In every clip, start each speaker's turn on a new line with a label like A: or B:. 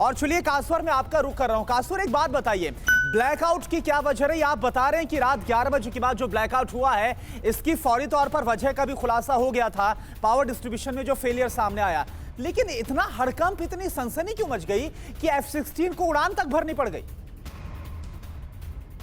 A: और चलिए कासवर में आपका रुख कर रहा हूं। कासवर, एक बात बताइए, ब्लैकआउट की क्या वजह रही? आप बता रहे हैं कि रात 11 बजे के बाद जो ब्लैकआउट हुआ है, इसकी फौरी तौर पर वजह का भी खुलासा हो गया था, पावर डिस्ट्रीब्यूशन में जो फेलियर सामने आया। लेकिन इतना हड़कंप, इतनी सनसनी क्यों मच गई कि F-16 को उड़ान तक भरनी पड़ गई?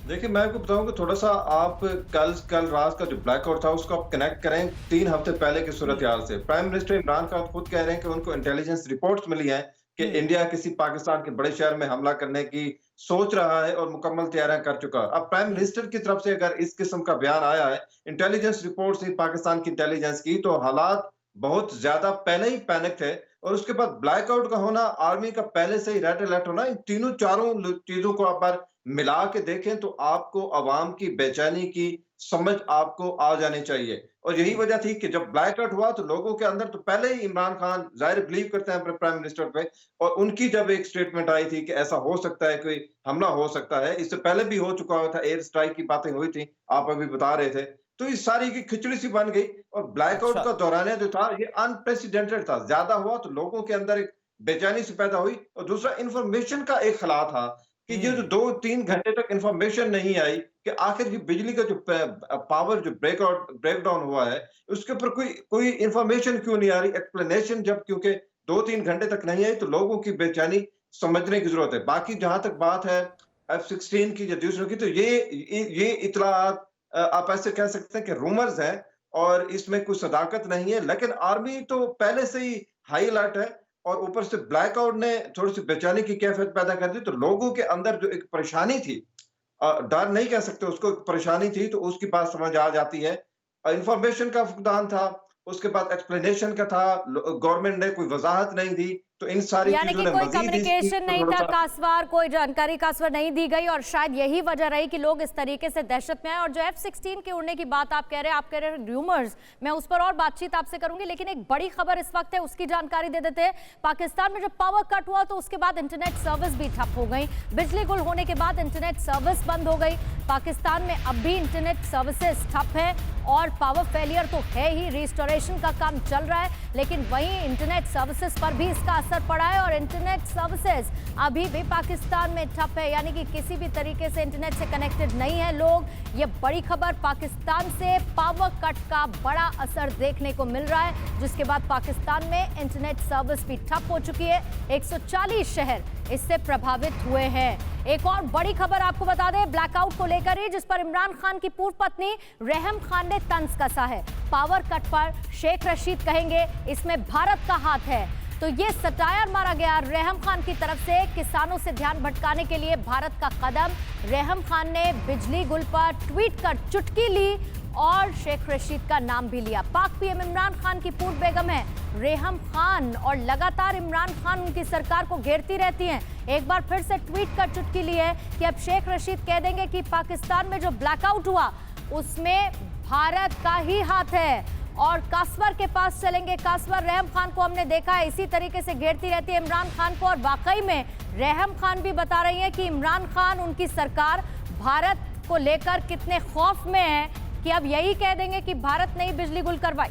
B: देखिए, मैं आपको बताऊं कि थोड़ा सा आप कल रात का जो ब्लैकआउट था उसको आप कनेक्ट करें 3 हफ्ते पहले की सूरत हाल से। प्राइम मिनिस्टर इमरान खान खुद कह रहे हैं कि उनको इंटेलिजेंस रिपोर्ट्स मिली हैं कि इंडिया किसी पाकिस्तान के बड़े शहर में हमला करने की सोच रहा है और मुकम्मल तैयारियां कर चुका है। अब प्राइम मिनिस्टर की तरफ से अगर इस किस्म का बयान आया है, इंटेलिजेंस रिपोर्ट से पाकिस्तान की इंटेलिजेंस की, तो हालात बहुत ज्यादा पहले ही पैनिक थे। और उसके बाद ब्लैकआउट का होना, आर्मी का पहले से ही रेड अलर्ट होना, इन तीनों चारों चीजों को आप मिला के देखें तो आपको अवाम की बेचैनी की समझ आपको आ जानी चाहिए। और यही वजह थी कि जब ब्लैकआउट हुआ तो लोगों के अंदर तो पहले ही इमरान खान जाहिर बिलीव करते हैं अपने प्राइम मिनिस्टर पे, और उनकी जब एक स्टेटमेंट आई थी कि ऐसा हो सकता है, कोई हमला हो सकता है, इससे पहले भी हो चुका हुआ था, एयर स्ट्राइक की बातें हुई थी, आप अभी बता रहे थे, तो इस सारी की खिचड़ी सी बन गई। और ब्लैकआउट
A: अच्छा।
B: का दौरानिया जो था ये अनप्रेसिडेंटेड था, ज्यादा हुआ तो लोगों के अंदर एक बेचैनी से पैदा हुई। और दूसरा, इंफॉर्मेशन का एक खला था कि ये जो 2-3 घंटे तक इंफॉर्मेशन नहीं आई कि आखिर ये बिजली का जो पावर जो ब्रेकडाउन हुआ है, उसके ऊपर कोई इंफॉर्मेशन क्यों नहीं आ रही, एक्सप्लेनेशन जब क्योंकि 2-3 घंटे तक नहीं आई, तो लोगों की बेचैनी समझने की जरूरत है। बाकी जहां तक बात है F-16 की या दूसरों की, तो ये इत्तलात आप ऐसे कह सकते हैं कि रूमर्स हैं और इसमें कोई सदाकत नहीं है। लेकिन आर्मी तो पहले से ही हाई अलर्ट है और ऊपर से ब्लैकआउट ने थोड़ी सी बेचैनी की कैफियत पैदा कर दी, तो लोगों के अंदर जो एक परेशानी थी, डर नहीं कह सकते उसको, एक परेशानी थी, तो उसकी बात समझ आ जाती है। इंफॉर्मेशन का फुकदान था, उसके बाद एक्सप्लेनेशन का था, गवर्नमेंट ने कोई वजाहत नहीं दी, तो इन सारी
C: यानी
B: चीजों
C: कि
B: ने
C: कोई
B: मजीद
C: कम्युनिकेशन नहीं था कासवार, कोई जानकारी कासवार नहीं दी गई, और शायद यही वजह रही कि लोग इस तरीके से दहशत में आए। और जो F-16 के उड़ने की बात आप कह रहे हैं र्यूमर्स, मैं उस पर और बातचीत आपसे करूंगी, लेकिन एक बड़ी खबर इस वक्त है, उसकी जानकारी दे देते हैं। पाकिस्तान में जब पावर कट हुआ तो उसके बाद इंटरनेट सर्विस भी ठप हो गई। बिजली गुल होने के बाद इंटरनेट सर्विस बंद हो गई। पाकिस्तान में अब भी इंटरनेट सर्विसेज ठप है और पावर फेलियर तो है ही, रिस्टोरेशन का काम चल रहा है, लेकिन वहीं इंटरनेट सर्विसेज पर भी इसका असर पड़ा है और इंटरनेट सर्विसेज अभी भी पाकिस्तान में ठप है, यानी कि किसी भी तरीके से इंटरनेट से कनेक्टेड नहीं है लोग। ये बड़ी खबर, पाकिस्तान से पावर कट का बड़ा असर देखने को मिल रहा है, जिसके बाद पाकिस्तान में इंटरनेट सर्विस भी ठप हो चुकी है। 140 शहर इससे प्रभावित हुए हैं। एक और बड़ी खबर आपको बता दें ब्लैकआउट को लेकर ही, जिस पर इमरान खान की पूर्व पत्नी रहम खान ने तंज कसा है। पावर कट पर शेख रशीद कहेंगे इसमें भारत का हाथ है, तो ये सटायर मारा गया रहम खान की तरफ से किसानों से ध्यान भटकाने के लिए भारत का कदम। रहम खान ने बिजली गुल पर ट्वीट कर चुटकी ली और शेख रशीद का नाम भी लिया। पाक पीएम इमरान खान की पूर्व बेगम है रहम खान और लगातार इमरान खान उनकी सरकार को घेरती रहती हैं। एक बार फिर से ट्वीट कर चुटकी ली है कि अब शेख रशीद कह देंगे कि पाकिस्तान में जो ब्लैकआउट हुआ उसमें भारत का ही हाथ है। और कासवर के पास चलेंगे। कासवर, रहम खान को हमने देखा है इसी तरीके से घेरती रहती है इमरान खान को, और वाकई में रहम खान भी बता रही है कि इमरान खान, उनकी सरकार भारत को लेकर कितने खौफ में है कि अब यही कह देंगे कि भारत ने ही बिजली गुल करवाई।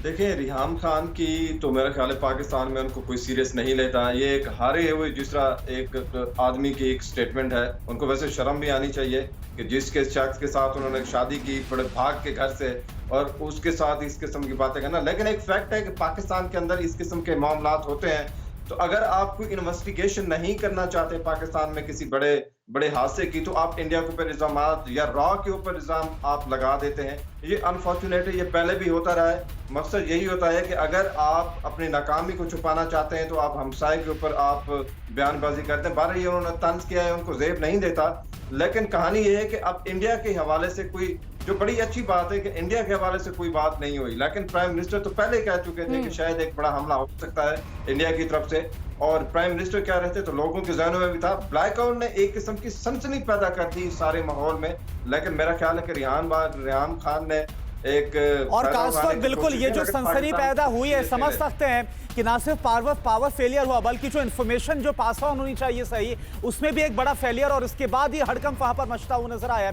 B: देखिए, रिहाम खान की तो मेरा ख्याल है पाकिस्तान में उनको कोई सीरियस नहीं लेता। ये एक हारे हुए दूसरा एक आदमी की एक स्टेटमेंट है। उनको वैसे शर्म भी आनी चाहिए कि जिसके शख्स के साथ उन्होंने शादी की, बड़े भाग के घर से, और उसके साथ इस किस्म की बातें करना। लेकिन एक फैक्ट है कि पाकिस्तान के अंदर इस किस्म के मामलात होते हैं, तो अगर आप कोई इन्वेस्टिगेशन नहीं करना चाहते पाकिस्तान में किसी बड़े हादसे की, तो आप इंडिया के ऊपर इल्जाम या रॉ के ऊपर इल्जाम आप लगा देते हैं। ये अनफॉर्चुनेट है, ये पहले भी होता रहा है। मकसद यही होता है कि अगर आप अपनी नाकामी को छुपाना चाहते हैं तो आप हमसाये के ऊपर आप बयानबाजी करते हैं। बारह ये उन्होंने तंज किया है, उनको जेब नहीं देता। लेकिन कहानी ये है कि अब इंडिया के हवाले से कोई, जो बड़ी अच्छी बात है कि इंडिया के हवाले से कोई बात नहीं हुई, लेकिन प्राइम मिनिस्टर तो पहले कह चुके थे कि शायद एक बड़ा हमला हो सकता है इंडिया की तरफ से, और प्राइम मिनिस्टर क्या रहते तो लोगों के ज़हनों में भी था। ब्लैकआउट ने एक किस्म की सनसनी पैदा कर दी सारे माहौल में, लेकिन मेरा ख्याल है कि रिहान खान ने एक
A: और कासवर, बिल्कुल ये जो सनसनी पैदा हुई है, समझ सकते हैं कि ना सिर्फ पावर फेलियर हुआ, बल्कि जो इन्फॉर्मेशन जो पास ऑन होनी चाहिए सही, उसमें भी एक बड़ा फेलियर, और उसके बाद ही हड़कंप वहां पर मचता हुआ नजर आया।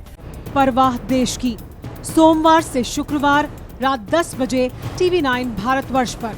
D: परवाह देश की, सोमवार से शुक्रवार रात 10 बजे TV9 भारतवर्ष पर।